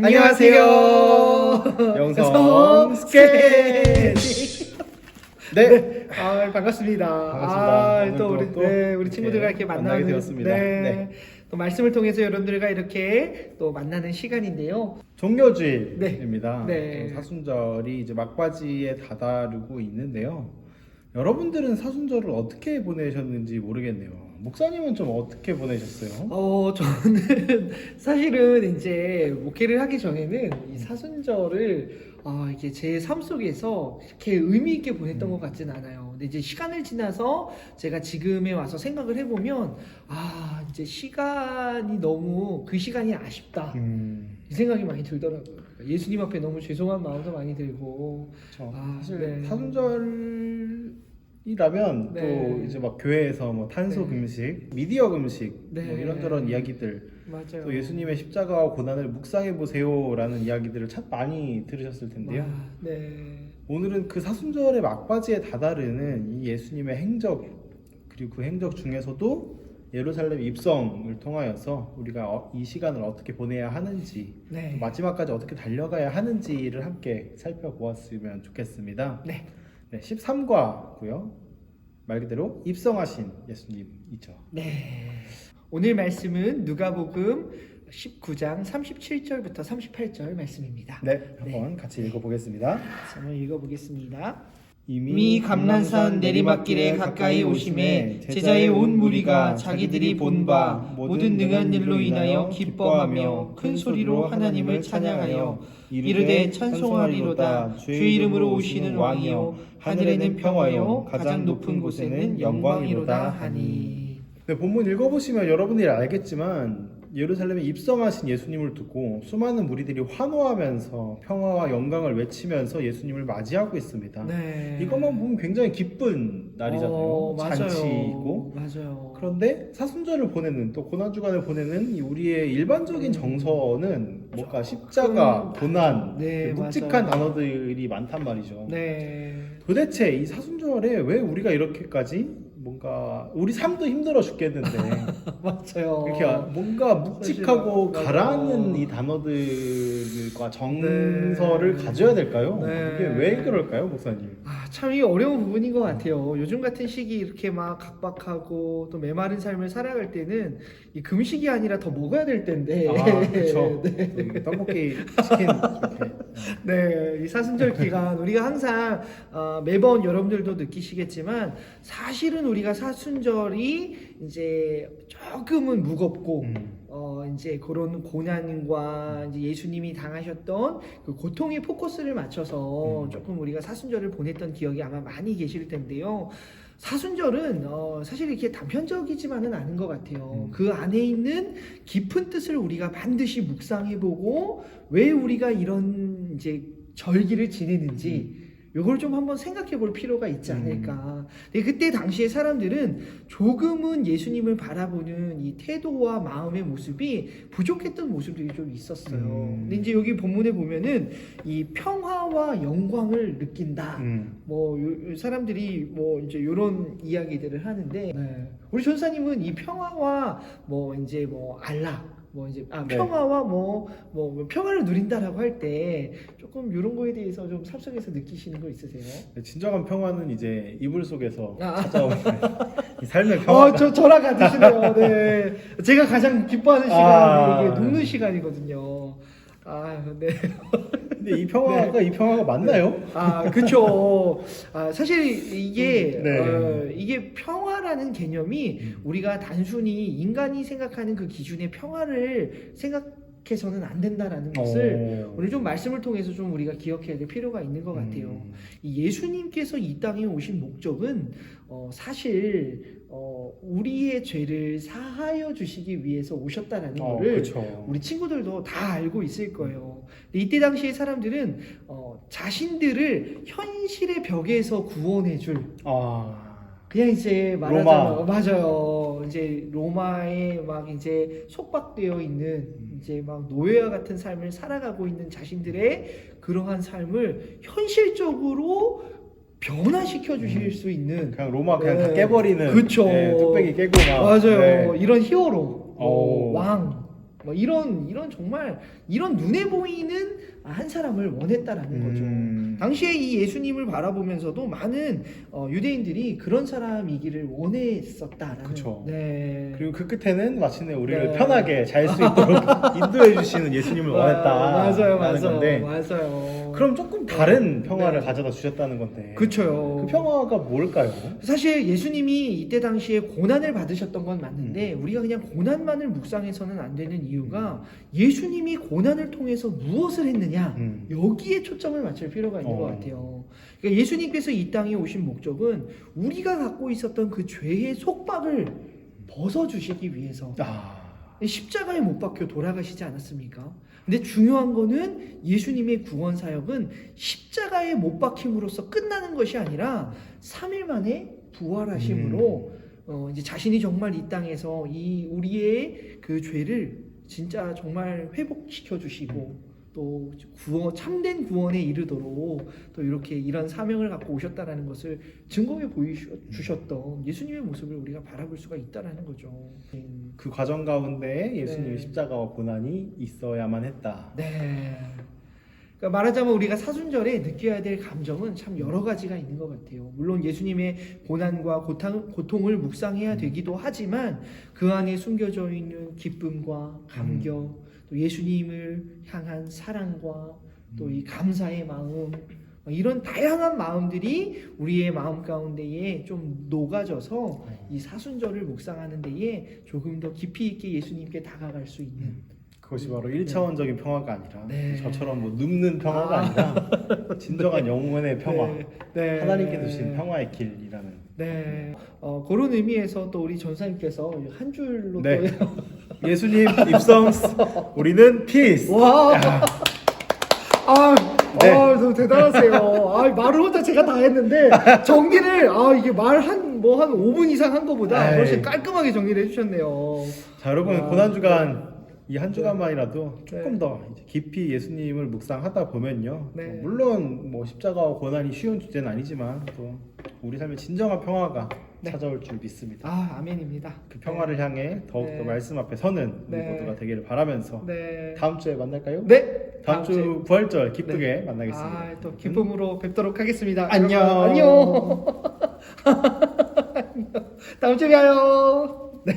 안녕하세요. 영성 스케치. 네. 반갑습니다. 또 우리 친구들과 이렇게 만나게 되었습니다. 네. 또 말씀을 통해서 여러분들과 이렇게 또 만나는 시간인데요. 종료주일입니다. 네. 또 사순절이 이제 막바지에 다다르고 있는데요. 여러분들은 사순절을 어떻게 보내셨는지 모르겠네요. 목사님은 좀 어떻게 보내셨어요? 저는 사실은 이제 목회를 하기 전에는 이 사순절을 이게 제 삶 속에서 이렇게 의미 있게 보냈던 것 같진 않아요. 근데 이제 시간을 지나서 제가 지금에 와서 생각을 해보면 이제 시간이 너무 그 시간이 아쉽다. 이 생각이 많이 들더라고요. 예수님 앞에 너무 죄송한 마음도 많이 들고. 사실 사순절이라면 네. 또 이제 막 교회에서 뭐 탄속 네. 음식, 미디어 음식, 네. 뭐 이런저런 이야기들, 맞아요. 또 예수님의 십자가와 고난을 묵상해 보세요라는 이야기들을 참 많이 들으셨을 텐데요. 네. 오늘은 그 사순절의 막바지에 다다르는 이 예수님의 행적, 그리고 그 행적 중에서도 예루살렘 입성을 통하여서 우리가 이 시간을 어떻게 보내야 하는지, 네. 마지막까지 어떻게 달려가야 하는지를 함께 살펴보았으면 좋겠습니다. 네. 13과고요. 말 그대로 입성하신 예수님이죠. 네. 오늘 말씀은 누가복음 19장 37절부터 38절 말씀입니다. 네, 한번 같이 읽어보겠습니다. 한번 읽어보겠습니다. 이미 감난산 내리막길에 가까이 오심에 제자의 온 무리가 자기들이 본 바 모든 능한 일로 인하여 기뻐하며 큰 소리로 하나님을 찬양하여 이르되 찬송하리로다. 주의 이름으로 오시는 왕이여 하늘에는 평화요 가장 높은 곳에는 영광이로다 하니. 네, 본문 읽어보시면 여러분들이 알겠지만 예루살렘에 입성하신 예수님을 두고 수많은 무리들이 환호하면서 평화와 영광을 외치면서 예수님을 맞이하고 있습니다. 네. 이것만 보면 굉장히 기쁜 날이잖아요. 맞아요. 잔치이고. 맞아요. 그런데 사순절을 보내는, 또 고난주간을 보내는 이 우리의 일반적인 정서는 뭔가 십자가, 고난, 네, 묵직한 맞아요. 단어들이 많단 말이죠. 네. 도대체 이 사순절에 왜 우리가 이렇게까지 뭔가 우리 삶도 힘들어 죽겠는데 맞아요. 이렇게 뭔가 묵직하고 사실은, 가라앉는 이 단어들과 정서를 가져야 될까요? 네. 이게 왜 그럴까요, 목사님? 참 이 어려운 부분인 것 같아요. 요즘 같은 시기 이렇게 막 각박하고 또 메마른 삶을 살아갈 때는 이 금식이 아니라 더 먹어야 될 텐데. 그렇죠. 네. 떡볶이, 치킨 이렇게. 네, 이 사순절 기간 우리가 항상 매번 여러분들도 느끼시겠지만 사실은 우리가 사순절이 이제 조금은 무겁고 이제 그런 고난과 이제 예수님이 당하셨던 그 고통의 포커스를 맞춰서 조금 우리가 사순절을 보냈던 기억이 아마 많이 계실 텐데요. 사순절은 사실 이렇게 단편적이지만은 않은 것 같아요. 그 안에 있는 깊은 뜻을 우리가 반드시 묵상해보고 왜 우리가 이런 이제 절기를 지내는지 이걸 좀 한번 생각해 볼 필요가 있지 않을까. 근데 그때 당시에 사람들은 조금은 예수님을 바라보는 이 태도와 마음의 모습이 부족했던 모습들이 좀 있었어요. 근데 이제 여기 본문에 보면은 이 평화와 영광을 느낀다. 사람들이 이제 이런 이야기들을 하는데, 우리 전사님은 이 평화와 알라. 평화와 평화를 누린다라고 할 때 조금 이런 거에 대해서 좀 삶 속에서 느끼시는 거 있으세요? 진정한 평화는 이제 이불 속에서 찾아오는 이 삶의 평화. 저랑 같으시네요. 네. 제가 가장 기뻐하는 시간이 이게 눕는 시간이거든요. 네. 근데 이 평화가 이 평화가 맞나요? 그렇죠. 사실 이게 네. 이게 평화라는 개념이 우리가 단순히 인간이 생각하는 그 기준의 평화를 생각해서는 안 된다라는 것을 오늘 좀 말씀을 통해서 좀 우리가 기억해야 될 필요가 있는 것 같아요. 이 예수님께서 이 땅에 오신 목적은 사실 우리의 죄를 사하여 주시기 위해서 오셨다라는 거를 그쵸. 우리 친구들도 다 알고 있을 거예요. 근데 이때 당시의 사람들은 자신들을 현실의 벽에서 구원해줄 그냥 이제 말하자면 맞아요. 이제 로마에 막 이제 속박되어 있는 이제 막 노예와 같은 삶을 살아가고 있는 자신들의 그러한 삶을 현실적으로 변화시켜 주실 수 있는 그냥 로마 그냥 다 깨버리는 그쵸. 뚝배기 깨고 막 맞아요. 이런 히어로 왕 뭐 이런 정말 이런 눈에 보이는 한 사람을 원했다라는 거죠. 당시에 이 예수님을 바라보면서도 많은 유대인들이 그런 사람이기를 원했었다라는. 그쵸. 네. 그리고 그 끝에는 마침내 우리를 네. 편하게 잘 수 있도록 인도해 주시는 예수님을 원했다라는 건데 맞아요. 그럼 조금 다른 네. 평화를 네. 가져다 주셨다는 건데 그렇죠. 그 평화가 뭘까요? 사실 예수님이 이때 당시에 고난을 받으셨던 건 맞는데 우리가 그냥 고난만을 묵상해서는 안 되는 이유가 예수님이 고난을 통해서 무엇을 했느냐 여기에 초점을 맞출 필요가 있는 것 같아요. 그러니까 예수님께서 이 땅에 오신 목적은 우리가 갖고 있었던 그 죄의 속박을 벗어주시기 위해서 십자가에 못 박혀 돌아가시지 않았습니까? 근데 중요한 거는 예수님의 구원 사역은 십자가에 못 박힘으로써 끝나는 것이 아니라 3일 만에 부활하심으로 이제 자신이 정말 이 땅에서 이 우리의 그 죄를 진짜 정말 회복시켜 주시고 또 참된 구원에 이르도록 또 이렇게 이런 사명을 갖고 오셨다라는 것을 증거해 보여주셨던 예수님의 모습을 우리가 바라볼 수가 있다라는 거죠. 그 과정 가운데 예수님의 네. 십자가와 고난이 있어야만 했다. 네. 그러니까 말하자면 우리가 사순절에 느껴야 될 감정은 참 여러 가지가 있는 것 같아요. 물론 예수님의 고난과 고통을 묵상해야 되기도 하지만 그 안에 숨겨져 있는 기쁨과 감격, 또 예수님을 향한 사랑과 또 이 감사의 마음, 이런 다양한 마음들이 우리의 마음 가운데에 좀 녹아져서 이 사순절을 묵상하는 데에 조금 더 깊이 있게 예수님께 다가갈 수 있는 그것이 바로 1차원적인 평화가 아니라 네. 저처럼 뭐 눕는 평화가 아니라 진정한 영혼의 평화, 네. 하나님께 주신 평화의 길이라는. 네. 그런 의미에서 또 우리 전사님께서 한 줄로 네. 또 예수님 입성, 우리는 피스. 와. 네. 너무 대단하세요. 말을 혼자 제가 다 했는데 정리를 이게 말 한 5분 이상 한 거보다 에이. 훨씬 깔끔하게 정리를 해주셨네요. 자, 여러분 와, 고난 주간 이 한 주간만이라도 조금 네. 더 이제 깊이 예수님을 묵상하다 보면요. 네. 물론 뭐 십자가와 고난이 쉬운 주제는 아니지만 또 우리 삶에 진정한 평화가 네. 찾아올 줄 믿습니다. 아멘입니다. 그 평화를 향해 더욱더 네. 말씀 앞에 서는 우리 네. 모두가 되기를 바라면서 네. 다음 주에 만날까요? 네. 다음 주 부활절 기쁘게 만나겠습니다. 또 기쁨으로 뵙도록 하겠습니다. 안녕. 여러분, 안녕. 다음 주에 봬요. 네.